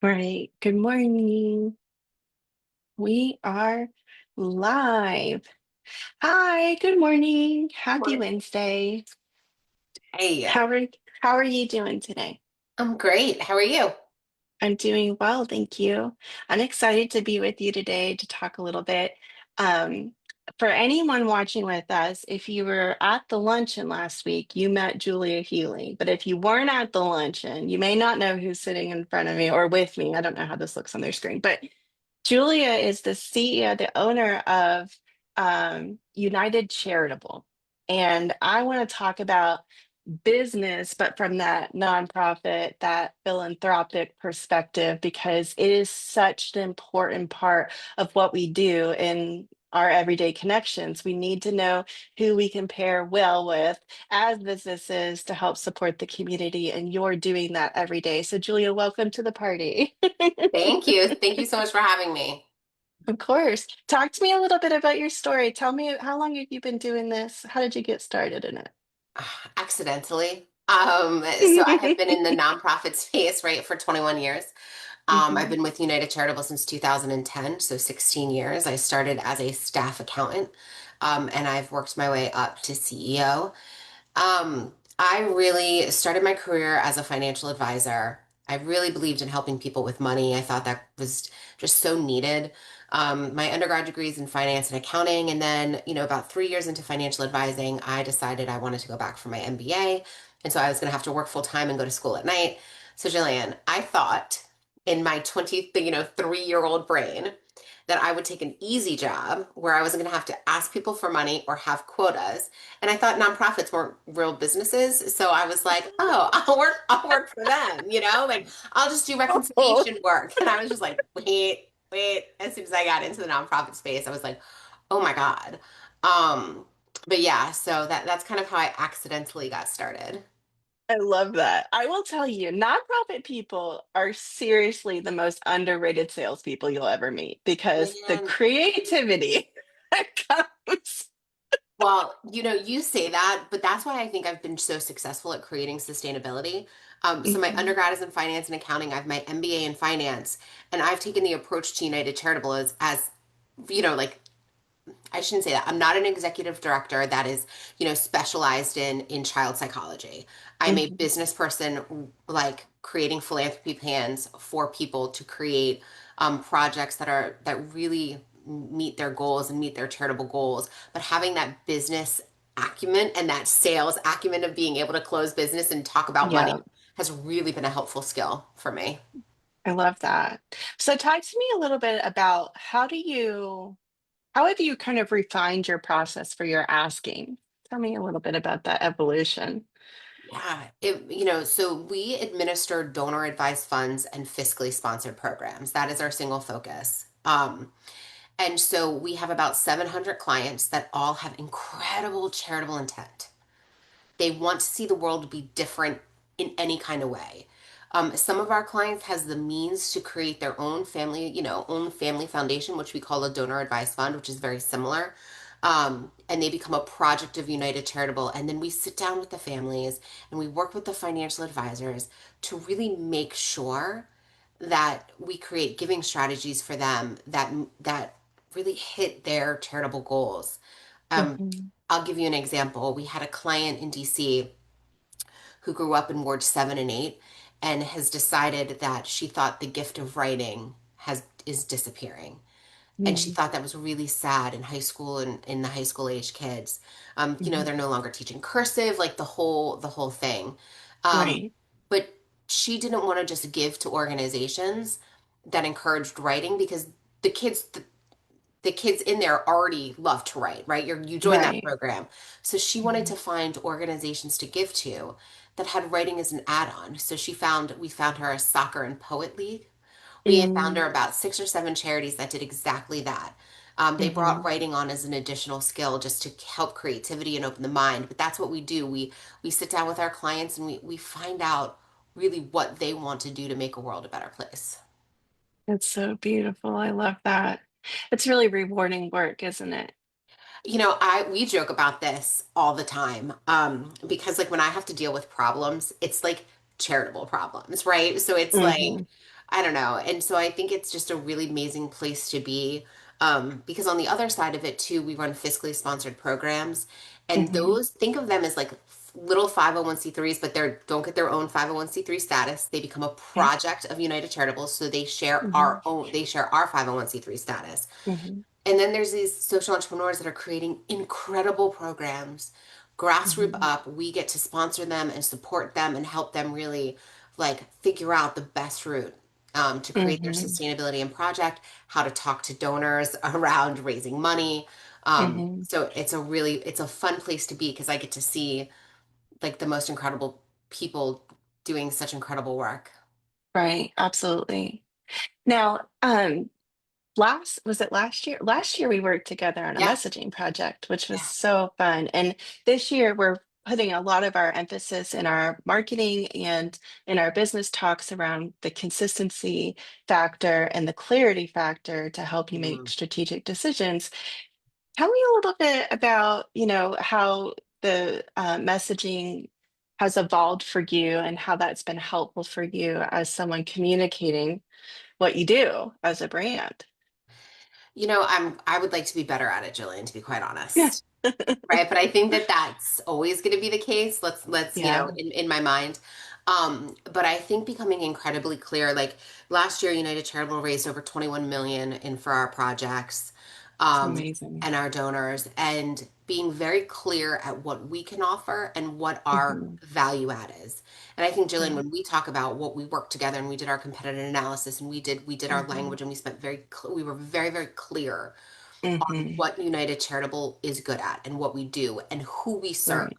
Right. Good morning. We are live. Hi, good morning. Happy Morning. Wednesday. Hey, How are how are you doing today? I'm great. How are you? I'm doing well, thank you. I'm excited to be with you today to talk a little bit. Um, for anyone watching with us, if you were at the luncheon last week, you met Julia Healey. But if you weren't at the luncheon, you may not know who's sitting in front of me or with me. I don't know how this looks on their screen, but Julia is the CEO, the owner of United Charitable. And I want to talk about business, but from that nonprofit, that philanthropic perspective, because it is such an important part of what we do in our everyday connections. We need to know who we can pair well with as businesses to help support the community. And you're doing that every day. So, Julia, welcome to the party. Thank you. Thank you so much for having me. Of course. Talk to me a little bit about your story. Tell me, how long have you been doing this? How did you get started in Accidentally. So I have been in the it? nonprofit space, right, for 21 years. I've Mhm. been with United Charitable since 2010, so 16 years. I started as a staff accountant, and I've worked my way up to CEO. I really started my career as a financial advisor. I really believed in helping people with money. I thought that was just so needed. My undergrad degree is in finance and accounting, and then, about 3 years into financial advising, I decided I wanted to go back for my MBA, and so I was going to have to work full time and go to school at night. So, Jillian, I thought in my 20, 3-year-old brain that I would take an easy job where I wasn't going to have to ask people for money or have quotas. And I thought nonprofits weren't real businesses. So I was like, oh, I'll work for them, like I'll just do Oh, reconciliation work. And I was just like, wait. As soon as I got into the nonprofit space, I was like, oh my God. Um, but yeah, so that's kind of how I accidentally got started. I love that. I will tell you, nonprofit people are seriously the most underrated salespeople you'll ever meet because the Man, creativity that comes. well, you say that, but that's why I think I've been so successful at creating sustainability. So my Mhm. undergrad is in finance and accounting. I have my MBA in finance, and I've taken the approach to United Charitable as like I shouldn't say that. I'm not an executive director that is, specialized in child psychology. I'm a Mhm. business person, like creating philanthropy plans for people to create projects that really meet their goals and meet their charitable goals. But having that business acumen and that sales acumen of being able to close business and talk about money Yeah, has really been a helpful skill for me. I love that. So talk to me a little bit about how have you kind of refined your process for your asking? Tell me a little bit about that evolution. Yeah, so we administer donor advised funds and fiscally sponsored programs. That is our single focus. And so we have about 700 clients that all have incredible charitable intent. They want to see the world be different in any kind of way. Some of our clients has the means to create their own family, own family foundation, which we call a donor advised fund, which is very similar. And they become a project of United Charitable. And then we sit down with the families and we work with the financial advisors to really make sure that we create giving strategies for them that really hit their charitable goals. Um, Mhm. I'll give you an example. We had a client in DC who grew up in Ward 7 and 8 and has decided that she thought the gift of writing has is disappearing. And she Mhm. thought that was really sad in high school and in the high school age kids. Mhm. They're no longer teaching cursive, like the whole thing. Um, Right. but she didn't want to just give to organizations that encouraged writing because the kids the kids in there already love to write, right? You join that Right. program. So she wanted Mhm. to find organizations to give to that had writing as an add-on. So we found her a soccer and poet league. We had found Mm. her about 6 or 7 charities that did exactly that. They brought Mhm. writing on as an additional skill just to help creativity and open the mind. But that's what we do. We sit down with our clients and we find out really what they want to do to make a world a better place. It's so beautiful. I love that. It's really rewarding work, isn't it? I we joke about this all the time because like when I have to deal with problems, it's like charitable problems, right? So it's like Hmm. I don't know. And so I think it's just a really amazing place to be. Because on the other side of it too, we run fiscally sponsored programs, and Hmm. those think of them as like little 501(c)(3)s, but they don't get their own 501(c)(3) status. They become a Yeah. project of United Charitable, so Hmm. they share our 501(c)(3) status. Hmm. And then there's these social entrepreneurs that are creating incredible programs, grassroots Hmm. up. We get to sponsor them and support them and help them really like figure out the best route to create their Hmm. sustainability and project, how to talk to donors around raising money. Hmm. So it's a fun place to be because I get to see like the most incredible people doing such incredible work. Right. Absolutely. Now, was it last year? Last year we worked together on a Yeah. messaging project, which was Yeah. so fun. And this year we're putting a lot of our emphasis in our marketing and in our business talks around the consistency factor and the clarity factor to help you make Mhm. strategic decisions. Tell me a little bit about, how the messaging has evolved for you and how that's been helpful for you as someone communicating what you do as a brand. I would like to be better at it, Jillian, to be quite Yeah. honest. Right, but I think that that's always going to be the case. Yeah. In my mind. But I think becoming incredibly clear, like last year, United Charitable raised over 21 million in for our projects, It's um, amazing. and our donors, and being very clear at what we can offer and what our Hmm. value add is. And I think, Jillian, Yeah. when we talk about what we worked together and we did our competitive analysis and we did our Hmm. language and we were very, very clear on Hmm. what United Charitable is good at and what we do and who we serve.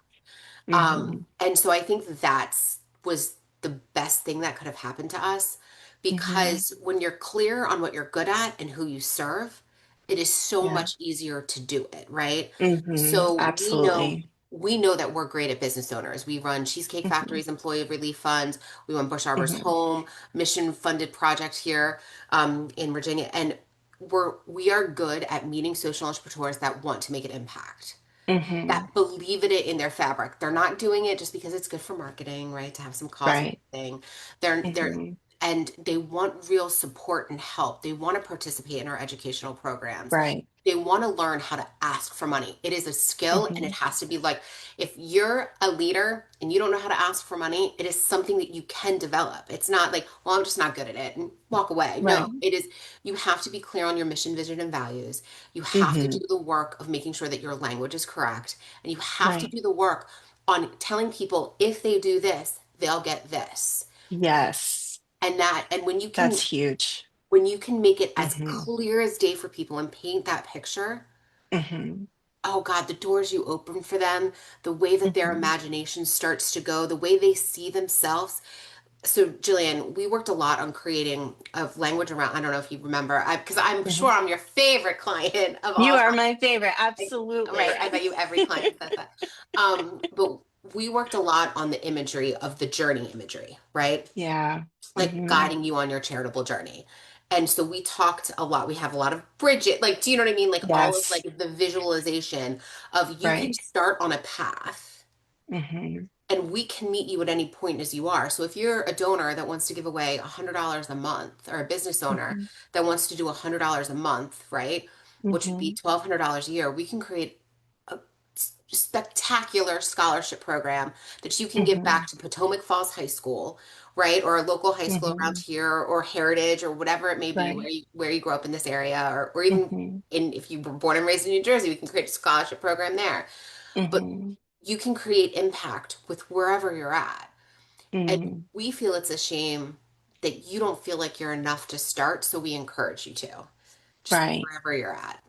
Right. Hmm. And so I think that's was the best thing that could have happened to us Hmm. because when you're clear on what you're good at and who you serve, it is so Yeah. much easier to do it, right? Hmm. So Absolutely. we know that we're great at business owners. We run Cheesecake Hmm. Factory's employee relief funds. We run Bush Arbor's Hmm. home mission funded project here in Virginia, and we are good at meeting social entrepreneurs that want to make an impact, Hmm. that believe it in their fabric. They're not doing it just because it's good for marketing, right? To have some cause and Right. thing. They're Hmm. and they want real support and help. They want to participate in our educational programs. Right. They want to learn how to ask for money. It is a skill and it Hmm. has to be like if you're a leader and you don't know how to ask for money, it is something that you can develop. It's not like, well, I'm just not good at it and walk away. No, Right. it is you have to be clear on your mission, vision, and values. You have to do Hmm. the work of making sure that your language is correct. And you have to Right. do the work on telling people if they do this, they'll get this. Yes. And That's huge. when you can make it as Hmm. clear as day for people and paint that picture, Hmm. oh God, the doors you open for them, the way that their Hmm. imagination starts to go, the way they see themselves. So, Jillian, we worked a lot on creating of language around. I don't know if you remember, because I'm sure Hmm. I'm your favorite client of You all are time. my favorite. Right, Absolutely. I bet you every client says that. But we worked a lot on the imagery of the journey imagery, right? Yeah. Like Hmm. guiding you on your charitable journey. And so we talked a lot. We have a lot of Bridget, like, do you know what I mean? Like all of Yes. like the visualization of you can Right. start on a path Hmm. and we can meet you at any point as you are. So if you're a donor that wants to give away $100 a month or a business owner Hmm. that wants to do $100 a month, right? Which would be Hmm. $1,200 a year, we can create a spectacular scholarship program that you can give Hmm. back to Potomac Falls High School, right? Or a local high school around Hmm. here or Heritage or whatever it may be Right. where you grew up in this area or even Hmm. if you were born and raised in New Jersey, we can create a scholarship program there. But Hmm. you can create impact with wherever you're at. And Hmm. we feel it's a shame that you don't feel like you're enough to start, so we encourage you to just Right. wherever you're at.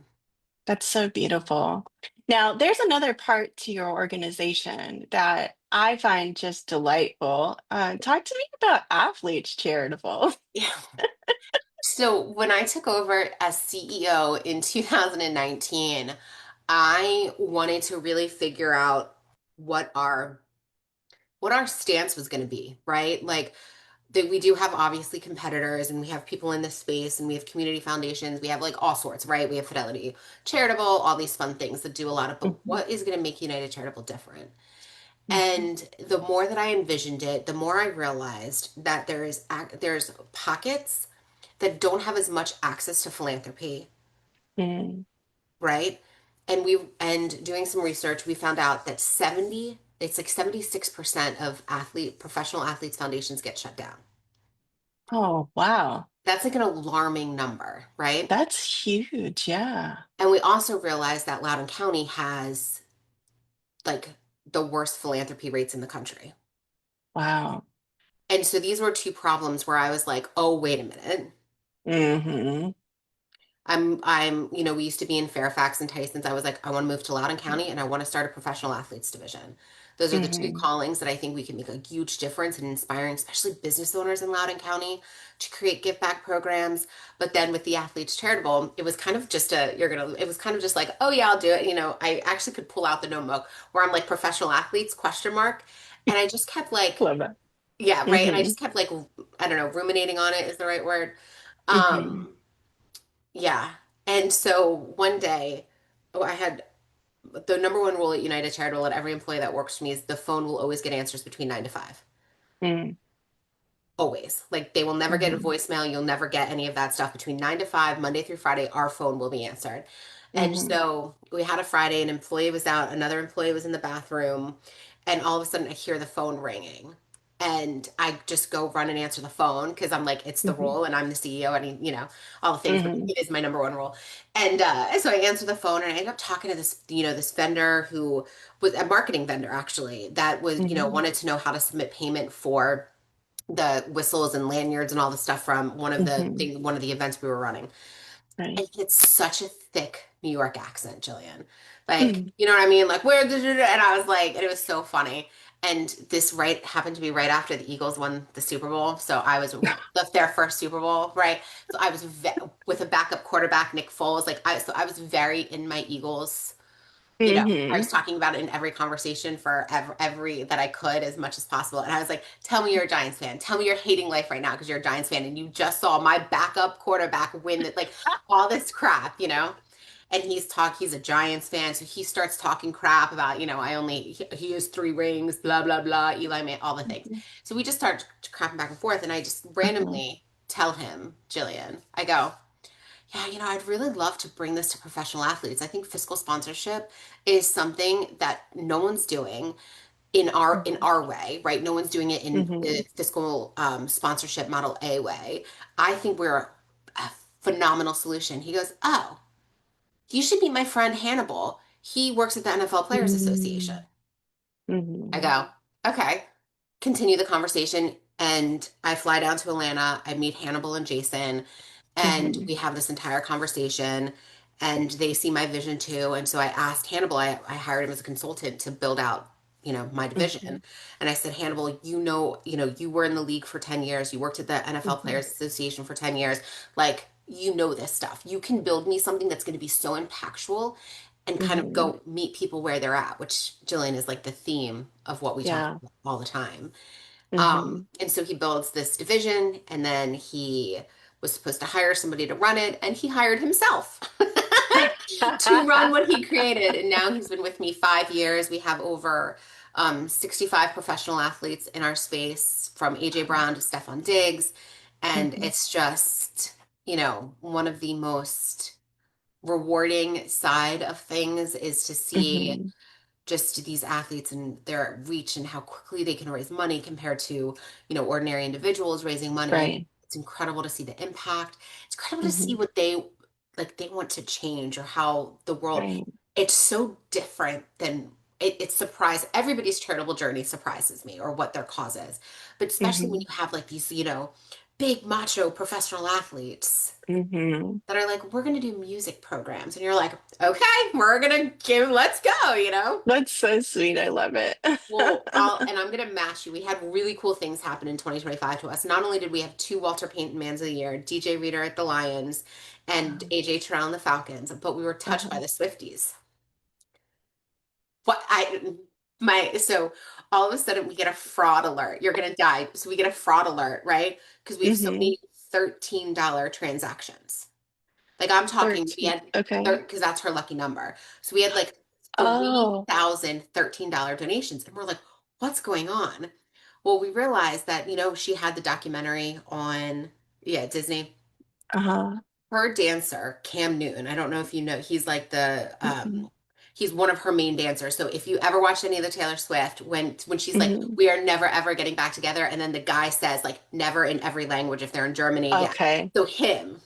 That's so beautiful. Now, there's another part to your organization that I find just delightful. Talk to me about Athletes Charitable. Yeah. So when I took over as CEO in 2019, I wanted to really figure out what our what our stance was going to be, right? Like that we do have obviously competitors and we have people in this space and we have community foundations, we have like all sorts, right? We have Fidelity Charitable, all these fun things that do a lot of, but Mhm. what is going to make United Charitable different? Mhm. And the more that I envisioned it, the more I realized that there's pockets that don't have as much access to philanthropy, Mm. right? And doing some research, we found out that 70 it's like 76% of professional athletes foundations get shut down. Oh, wow. That's like an alarming number, right? That's huge. Yeah. And we also realized that Loudoun County has like the worst philanthropy rates in the country. Wow. And so these were two problems where I was like, oh, wait a minute. Hmm. We used to be in Fairfax and Tyson's. I was like, I want to move to Loudoun County and I want to start a professional athletes division. Those are the two Hmm. callings that I think we can make a huge difference in inspiring, especially business owners in Loudoun County to create give back programs. But then with the Athletes Charitable, it was kind of just it was kind of just like, oh yeah, I'll do it. I actually could pull out the notebook where I'm like professional athletes question mark. And I just kept like, Love that. yeah, right. And I Hmm. just kept like, I don't know, ruminating on it is the right word. Hmm. Um, yeah. And so one day, I had the number one rule at United Charitable, and every employee that works for me is the phone will always get answers between 9 to 5. Hmm. Always. Like they will never get a Hmm. voicemail. You'll never get any of that stuff between 9 to 5, Monday through Friday. Our phone will be answered. And Hmm. so we had a Friday, an employee was out, another employee was in the bathroom, and all of a sudden I hear the phone ringing. And I just go run and answer the phone because I'm like, it's the Hmm. role and I'm the CEO and all the things, but Hmm. it is my number one role. And so I answer the phone and I end up talking to this vendor who was a marketing vendor actually that was, Hmm. wanted to know how to submit payment for the whistles and lanyards and all the stuff from Hmm. one of the events we were running. Right. And it's such a thick New York accent, Jillian. Like, Mm. you know what I mean? Like and I was like, and it was so funny. And this happened to be right after the Eagles won the Super Bowl. So I was left their first Super Bowl, right? So I was with a backup quarterback, Nick Foles. So I was very in my Eagles. I Hmm. was talking about it in every conversation for every that I could as much as possible. And I was like, tell me you're a Giants fan. Tell me you're hating life right now because you're a Giants fan and you just saw my backup quarterback win that, like all this crap. And he's a Giants fan. So he starts talking crap about, he has 3 rings, blah, blah, blah, Eli Manning, all the things. Hmm. So we just start crapping back and forth. And I just Uh-huh. randomly tell him, Jillian, I go, yeah, I'd really love to bring this to professional athletes. I think fiscal sponsorship is something that no one's doing in our way, right? No one's doing it in Hmm. the fiscal sponsorship model A way. I think we're a phenomenal solution. He goes, "Oh, you should meet my friend Hannibal. He works at the NFL Players Association." Hmm. I Hmm. go, "Okay." Continue the conversation, and I fly down to Atlanta. I meet Hannibal and Jason, and Hmm. we have this entire conversation. And they see my vision too. And so I asked Hannibal, I hired him as a consultant to build out, my division. Hmm. And I said, Hannibal, you were in the league for 10 years. You worked at the NFL Hmm. Players Association for 10 years. Like, you know this stuff. You can build me something that's going to be so impactful and kind of Hmm. go meet people where they're at, which Jillian is like the theme of what we talk Yeah. about all the time. Hmm. And so he builds this division, and then he was supposed to hire somebody to run it, and he hired himself to run what he created. And now he's been with me 5 years. We have over 65 professional athletes in our space, from AJ Brown to Stefan Diggs. And Hmm. it's just, one of the most rewarding side of things is to see Hmm. just these athletes and their reach and how quickly they can raise money compared to, ordinary individuals raising money. Right. It's incredible to see the impact. It's incredible to see Hmm. what they want to change or how the world, Right. it's so different than it surprise everybody's charitable journey surprises me or what their cause is. But especially when Hmm. you have like these, big macho professional athletes Hmm. that are like, we're going to do music programs. And you're like, okay, let's go. That's so sweet. I love it. Well, I'm going to match you. We had really cool things happen in 2025 to us. Not only did we have two Walter Payton Mans of the Year, DJ Reader at the Lions and AJ Terrell and the Falcons, but we were touched by Uh-huh. the Swifties. What so all of a sudden we get a fraud alert. You're going to die. So we get a fraud alert, right? Because we have so Hmm. many $13 transactions. Like I'm talking, we 13. had Okay. because that's her lucky number. So we had like three Oh. thousand $13 donations. And we're like, what's going on? Well, we realized that, she had the documentary on, yeah, Disney. Uh-huh. Her dancer, Cam Newton, I don't know if you know, he's like Mhm. he's one of her main dancers. So if you ever watched any of the Taylor Swift, when she's like, Mhm. we are never ever getting back together, and then the guy says like never in every language if they're in Germany, yeah. Okay. So him,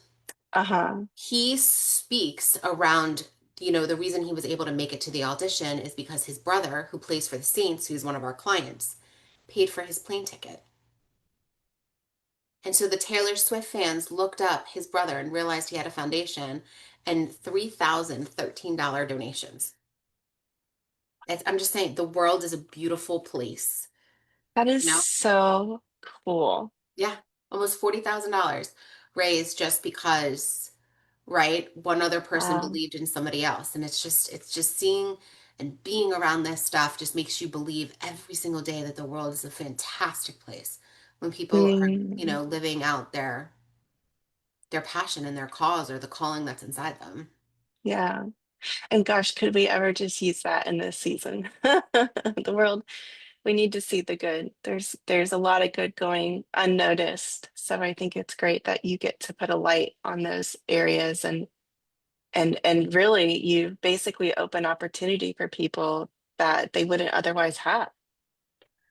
Uh-huh. he speaks around, the reason he was able to make it to the audition is because his brother, who plays for the Saints, who's one of our clients, paid for his plane ticket. And so the Taylor Swift fans looked up his brother and realized he had a foundation and $3,013 donations. I'm just saying, the world is a beautiful place. That is You know? so cool. Yeah, almost $40,000 raised just because, right? One other person Wow. believed in somebody else. And it's just seeing and being around this stuff just makes you believe every single day that the world is a fantastic place when people are, Mm, living out their passion and their cause or the calling that's inside them. yeah. And gosh, could we ever just use that in this season? The world, we need to see the good. There's a lot of good going unnoticed. So I think it's great that you get to put a light on those areas and really you basically open opportunity for people that they wouldn't otherwise have.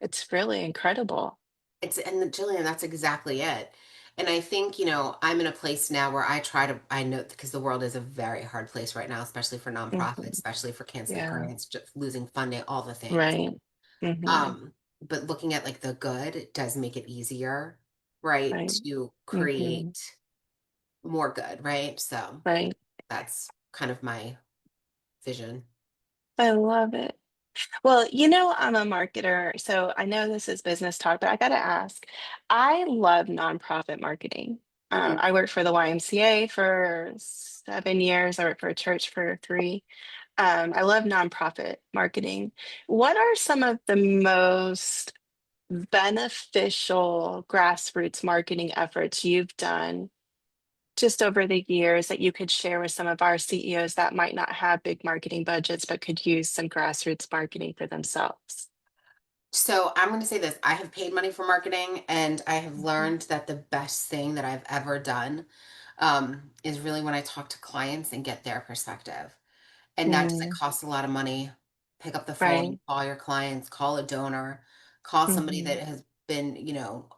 It's really incredible. And Jillian, that's exactly it. And I think, I'm in a place now where I know because the world is a very hard place right now, especially for nonprofits, Hmm. especially for canceled Yeah. grants, just losing funding, all the things. Right. Hmm. But looking at like the good, it does make it easier, right, Right. to Hmm. create more good, right? So Right. that's kind of my vision. I love it. Well, I'm a marketer, so I know this is business talk, but I gotta ask. I love nonprofit marketing. Mhm. I worked for the YMCA for 7 years. I worked for a church for three. I love nonprofit marketing. What are some of the most beneficial grassroots marketing efforts you've done just over the years that you could share with some of our CEOs that might not have big marketing budgets but could use some grassroots marketing for themselves? So I'm going to say this. I have paid money for marketing, and I have Mhm. learned that the best thing that I've ever done is really when I talk to clients and get their perspective. And that doesn't Mm, cost a lot of money. Pick up the phone, right. call your clients, call a donor, call somebody Hmm. that has been,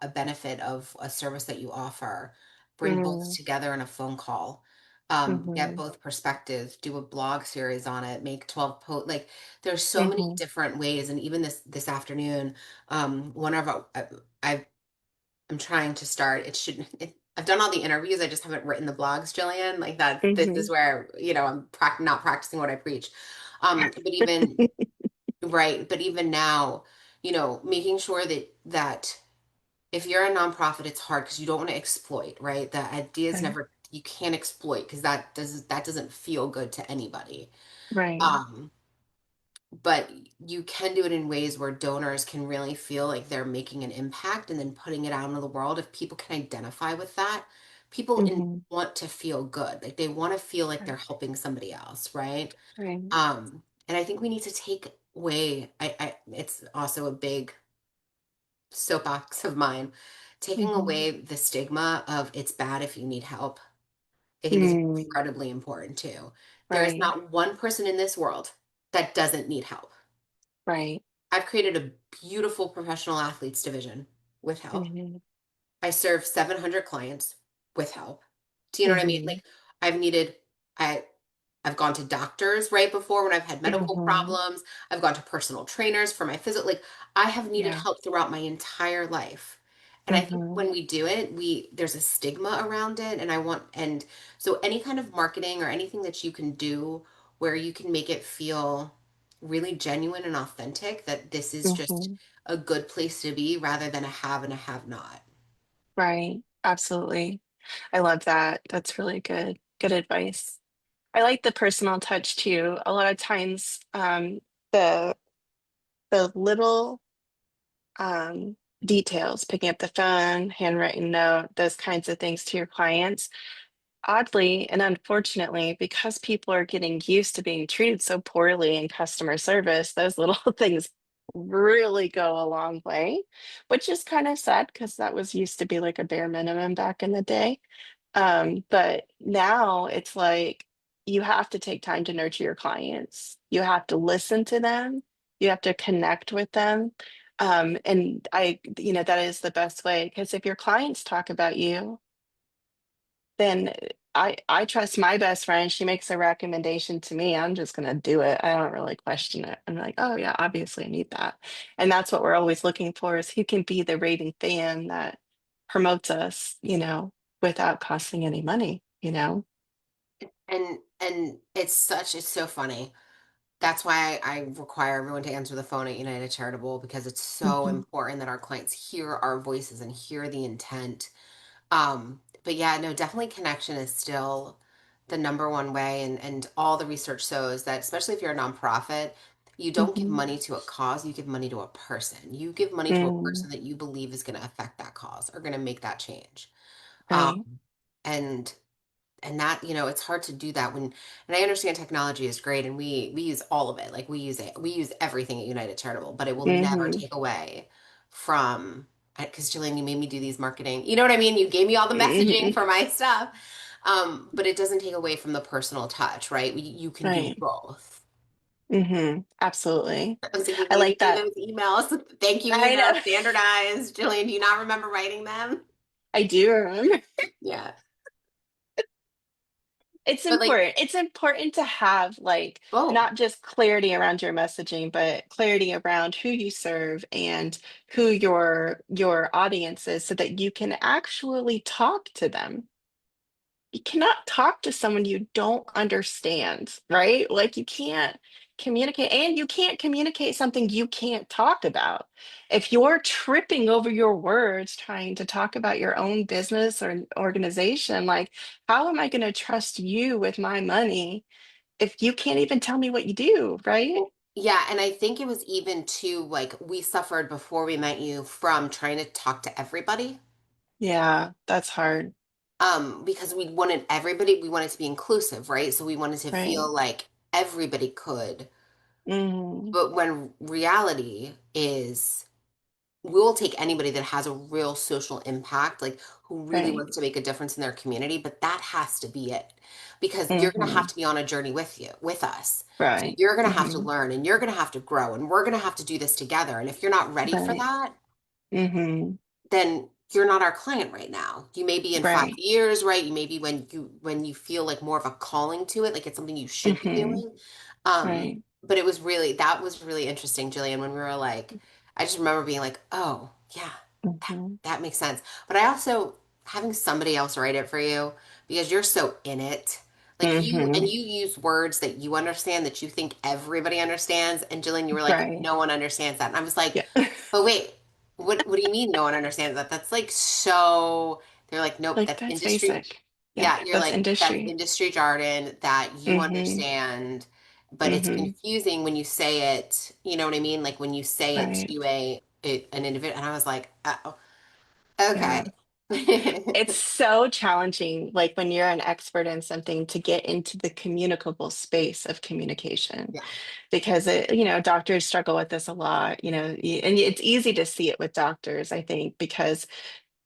a benefit of a service that you offer. Bring both Mm, together in a phone call. Get hmm. both perspectives, do a blog series on it, make 12 posts. Like there's so many Hmm. different ways. And even this afternoon, one of our, I I'm trying to start. I've done all the interviews. I just haven't written the blogs, Jillian. Like that. This Hmm. is where I'm not practicing what I preach. But even right. But even now, making sure that if you're a nonprofit, it's hard because you don't want to exploit. Right. The idea is Right. never you can't exploit because that doesn't feel good to anybody. Right. Um, but you can do it in ways where donors can really feel like they're making an impact and then putting it out into the world. If people can identify with that, Hmm. want to feel good. Like they want to feel like they're Right. helping somebody else, right? Right. And I think we need to take away, it's also a big soapbox of mine, taking Hmm. away the stigma of it's bad if you need help. I think is Mm, incredibly important too. There is right. not one person in this world that doesn't need help. Right. I've created a beautiful professional athletes division with help. Hmm. I serve 700 clients with help. Do you know what I mean? Hmm. Like I've needed, I, I've gone to doctors right before when I've had medical Hmm. problems. I've gone to personal trainers for my physical. Like I have needed Yeah. help throughout my entire life. And I think Hmm. when we do it, there's a stigma around it. And so any kind of marketing or anything that you can do where you can make it feel really genuine and authentic that this is just Hmm. a good place to be rather than a have and a have not. Right. Absolutely. I love that. That's really good. Good advice. I like the personal touch too. A lot of times, the the little details, picking up the phone, handwritten note, those kinds of things to your clients. Oddly and unfortunately, because people are getting used to being treated so poorly in customer service, those little things really go a long way, which is kind of sad because that was used to be like a bare minimum back in the day. But now it's like you have to take time to nurture your clients. You have to listen to them. You have to connect with them. And that is the best way because if your clients talk about you, then I trust my best friend. She makes a recommendation to me. I'm just gonna do it. I don't really question it. I'm like, oh yeah, obviously I need that. And that's what we're always looking for is who can be the raving fan that promotes us, without costing any money. And it's so funny. That's why I require everyone to answer the phone at United Charitable because it's so Hmm. important that our clients hear our voices and hear the intent. But yeah, no, definitely connection is still the number one way. And all the research shows that, especially if you're a nonprofit, you don't give Hmm. money to a cause, you give money to a person. You give money to a Mm, person that you believe is going to affect that cause or going to make that change. right. Um, and and that, it's hard to do that when, and I understand technology is great and we use all of it. Like we use everything at United Charitable, but it will never Hmm. take away from, because Jillian, you made me do these marketing, you know what I mean? You gave me all the messaging Hmm. for my stuff. But it doesn't take away from the personal touch, right? You can do Right. both. Absolutely. I was thinking I maybe like do that. those emails, thank you I know. emails, standardized. Jillian, do you not remember writing them? I do remember. Yeah. It's But like important. It's important to have like both. not just clarity around your messaging, but clarity around who you serve and who your audience is so that you can actually talk to them. You cannot talk to someone you don't understand, right? Like you can't communicate and you can't communicate something you can't talk about. If you're tripping over your words trying to talk about your own business or organization, like how am I going to trust you with my money if you can't even tell me what you do, right? Yeah, and I think it was even too like we suffered before we met you from trying to talk to everybody. Yeah, that's hard, Because we wanted to be inclusive, right? So we wanted to right? feel like everybody could. Hmm. But when reality is we'll take anybody that has a real social impact, like who really Right. wants to make a difference in their community, but that has to be it. Because you're going to have Hmm. to be on a journey with us. So Right. you're going to have to Hmm. learn and you're going to have to grow and we're going to have to do this together. And if you're not ready for Right. that, Hmm. then you're not our client right now. You may be in five Right. years, right? You may be when you feel like more of a calling to it, like it's something you should be Hmm. doing. Um, Right. but that was really interesting, Jillian, when we were like, I just remember being like, oh yeah, that Hmm. that makes sense. But I also having somebody else write it for you because you're so in it. Like Hmm. you use words that you understand that you think everybody understands. And Jillian, you were like, Right. no one understands that. And I was like, Yeah. but wait, what do you mean no one understands that? That's like so they're like, nope, Like that's that's industry. basic. Yeah, Yeah, you're that's like, that's industry. industry jargon that you Hmm. understand, but it's Hmm. confusing when you say it, you know what I mean? Like when you say it Right. to an individual, and I was like, oh, okay. Yeah. It's so challenging, like when you're an expert in something, to get into the communicable space of communication Yeah, because doctors struggle with this a lot, and it's easy to see it with doctors, I think, because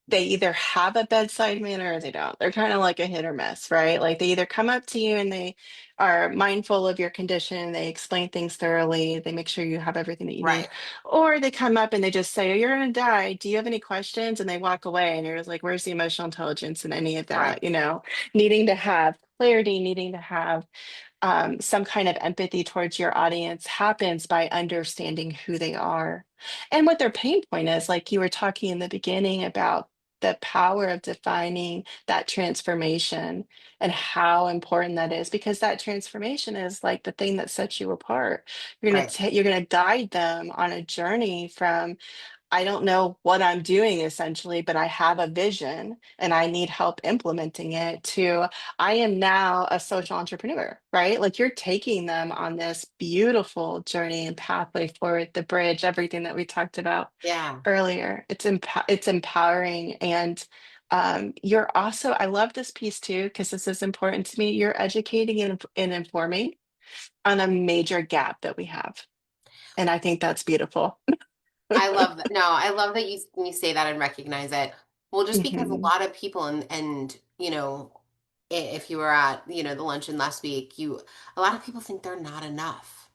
they either have a bedside manner or they don't. They're kind of like a hit or miss, right? Like they either come up to you and they are mindful of your condition, they explain things thoroughly, they make sure you have everything that you need, right, or they come up and they just say, "Oh, you're gonna die. Do you have any questions?" And they walk away, and you're just like, "Where's the emotional intelligence in any of right. that?" Needing to have clarity, needing to have some kind of empathy towards your audience happens by understanding who they are and what their pain point is. Like you were talking in the beginning about the power of defining that transformation and how important that is because that transformation is like the thing that sets you apart. Right. You're going to guide them on a journey from I don't know what I'm doing essentially, but I have a vision and I need help implementing it to I am now a social entrepreneur, right? Like you're taking them on this beautiful journey and pathway forward, the bridge, everything that we talked about Yeah. earlier. It's empowering and you're also I love this piece too because this is important to me. You're educating and informing on a major gap that we have. And I think that's beautiful. I love that. No, I love that you say that and recognize it. Well, just because a Hmm. lot of people and if you were at, the luncheon last week, a lot of people think they're not enough.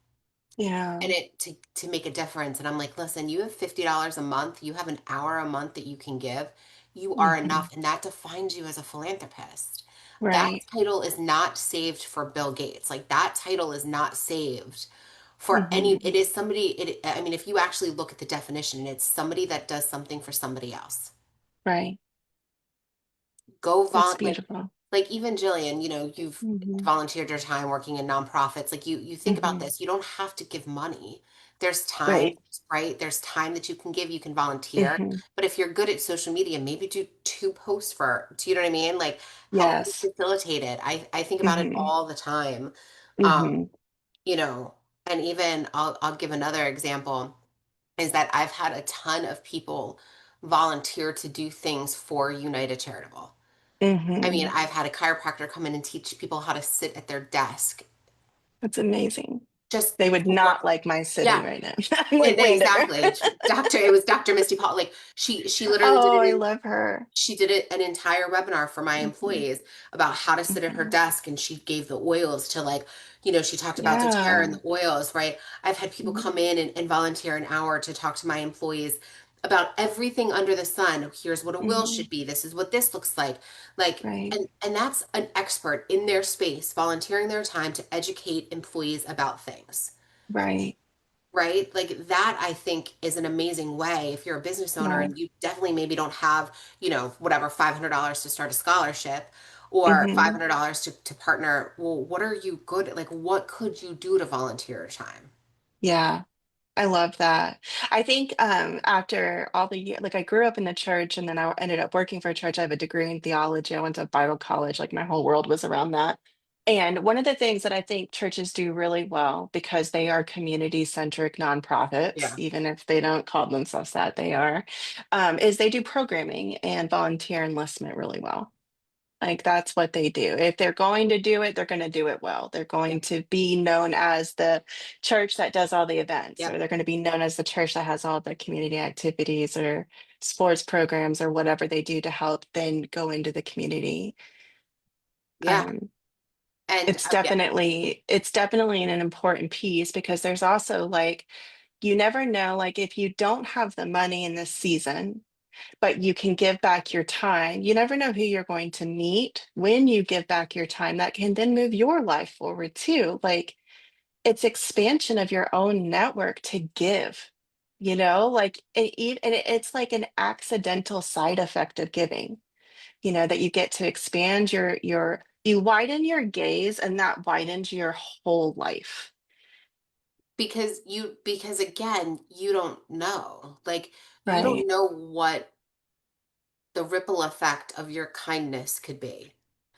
Yeah. And it to make a difference. And I'm like, listen, you have $50 a month, you have an hour a month that you can give. You are Hmm. enough, and that defines you as a philanthropist. That Right. title is not saved for Bill Gates. Like that title is not saved for any, Hmm. it is somebody, I mean, if you actually look at the definition, it's somebody that does something for somebody else. Right. Go That's vol beautiful. like even Jillian, you've Hmm. volunteered your time working in nonprofits. Like you think about Hmm. this, you don't have to give money. There's time, Right. right? There's time that you can give, you can volunteer. Hmm. But if you're good at social media, maybe do two posts do you know what I mean? Like help me Yes. facilitate it. I think about it Hmm. all the time. Um, Hmm. you know, and even I'll give another example is that I've had a ton of people volunteer to do things for United Charitable. I mean, Hmm. I've had a chiropractor come in and teach people how to sit at their desk That's amazing. just They would for, not like my sitting yeah, right now. I'm like, and wait there. exactly. It was Dr. Misty Paul. Like she literally did Oh, it I in love her. she did it an entire webinar for my Hmm. employees about how to sit at her Hmm. desk, and she gave the oils to like, she talked about doTERRA and Yeah. the oils, right? I've had people Mhm. come in and volunteer an hour to talk to my employees about everything under the sun. Here's what a will Mhm. should be. This is what this looks like, Right. and that's an expert in their space volunteering their time to educate employees about things, Right. right? Like that, I think is an amazing way if you're a business owner Yeah. and you definitely maybe don't have, whatever, $500 to start a scholarship or Hmm. $500 to partner. Well, what are you good at? Like, what could you do to volunteer your time? Yeah. I love that. I think after all the year, like I grew up in the church and then I ended up working for a church. I have a degree in theology. I went to Bible college. Like my whole world was around that. And one of the things that I think churches do really well because they are community-centric nonprofits, Yeah. even if they don't call themselves that, they are, is they do programming and volunteer enlistment really well. Like that's what they do. If they're going to do it, they're going to do it well. They're going Yep. to be known as the church that does all the events, or Yep. they're going to be known as the church that has all the community activities or sports programs or whatever they do to help then go into the community. Yeah. Um, And it's definitely an important piece because there's also like you never know, like if you don't have the money in this season but you can give back your time. You never know who you're going to meet when you give back your time that can then move your life forward too. Like it's expansion of your own network to give, like it's like an accidental side effect of giving, that you get to expand you widen your gaze and that widens your whole life. because again, you don't know. Like, you don't Right. know what the ripple effect of your kindness could be.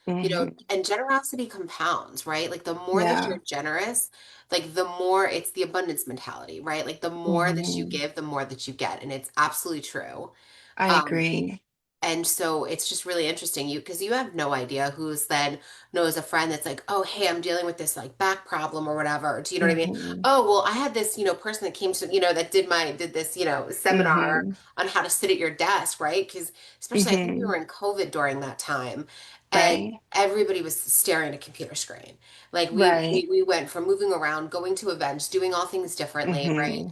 Hmm. And generosity compounds, right? Like the more that Yeah. you're generous, like the more it's the abundance mentality, right? Like the more that you Hmm. give, the more that you get. And it's absolutely true. I Um, agree. and so it's just really interesting because you have no idea who's then knows a friend that's like, oh, hey, I'm dealing with this like back problem or whatever. Do you know what I mean? Hmm. Oh, well, I had this, person that came to, that did this, seminar Hmm. on how to sit at your desk, right? Because especially I think we Hmm. were in COVID during that time and Right. everybody was staring at a computer screen. Like Right. we went from moving around, going to events, doing all things differently, right? Hmm.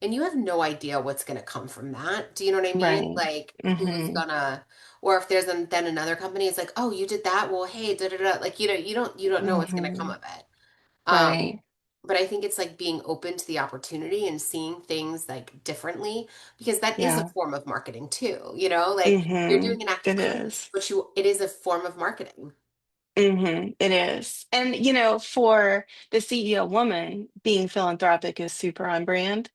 And you have no idea what's going to come from that. Do you know what I mean? Right. Like who's Hmm. gonna, or if there's then another company, it's like, oh, you did that. Well, hey, da da da. Like you don't know what's going to come Hmm. of it. Um, Right. but I think it's like being open to the opportunity and seeing things like differently because that is a Yeah. form of marketing too. Like you're Hmm. doing an act of It kindness, is. but it is a form of marketing. It is. And, for the CEO woman, being philanthropic is super on brand.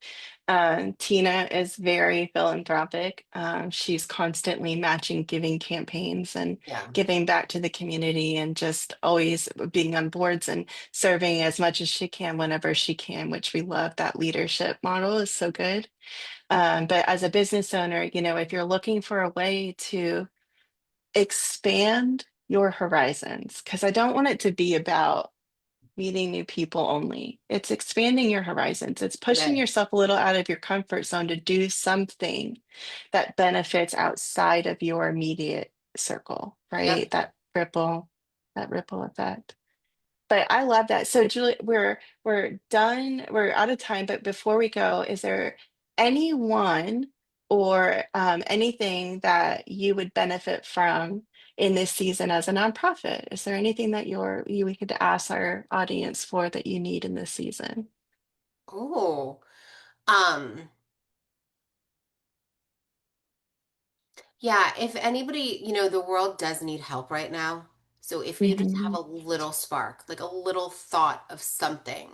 Tina is very philanthropic. She's constantly matching giving campaigns and Yeah. giving back to the community and just always being on boards and serving as much as she can whenever she can, which we love. That leadership model is so good. But as a business owner, if you're looking for a way to expand your horizons, because I don't want it to be about meeting new people only. It's expanding your horizons. It's It pushing is. yourself a little out of your comfort zone to do something that benefits outside of your immediate circle, Yep. right? That ripple effect. But I love that. So Julie, we're done. We're out of time. But before we go, is there anyone or anything that you would benefit from in this season as a nonprofit? Is there anything that we could ask our audience for that you need in this season? Oh, um, yeah, if anybody, the world does need help right now. So if you just have Hmm. a little spark, like a little thought of something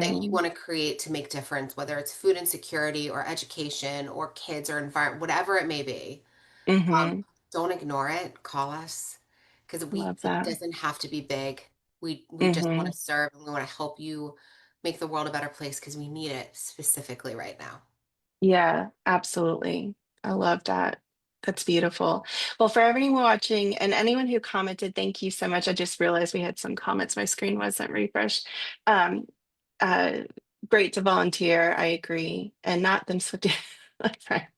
that you Hmm. want to create to make difference, whether it's food insecurity or education or kids or environment, whatever it may be, um, Hmm. don't ignore it. Call us because Love it that. doesn't have to be big. We just want Hmm. to serve and we want to help you make the world a better place because we need it specifically right now. Yeah, absolutely. I love that. That's beautiful. Well, for everyone watching and anyone who commented, thank you so much. I just realized we had some comments. My screen wasn't refreshed. Um, uh, Great to volunteer. I agree. And not them swifty. Sorry.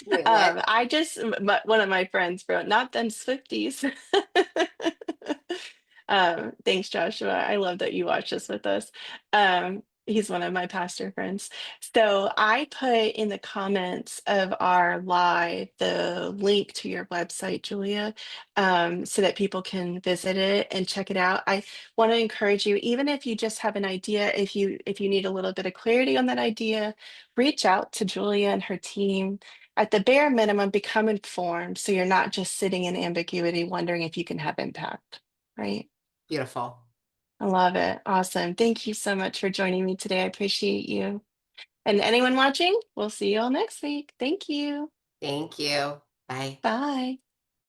Wait, what? One of my friends wrote, not them Swifties. Thanks, Joshua. I love that you watch this with us. He's one of my pastor friends. So I put in the comments of our live the link to your website, Julia, so that people can visit it and check it out. I want to encourage you, even if you just have an idea, if you need a little bit of clarity on that idea, reach out to Julia and her team. At the bare minimum, become informed so you're not just sitting in ambiguity wondering if you can have impact, right? Beautiful. I love it. Awesome. Thank you so much for joining me today. I appreciate you. And anyone watching, we'll see you all next week. Thank you. Thank you. Bye. Bye.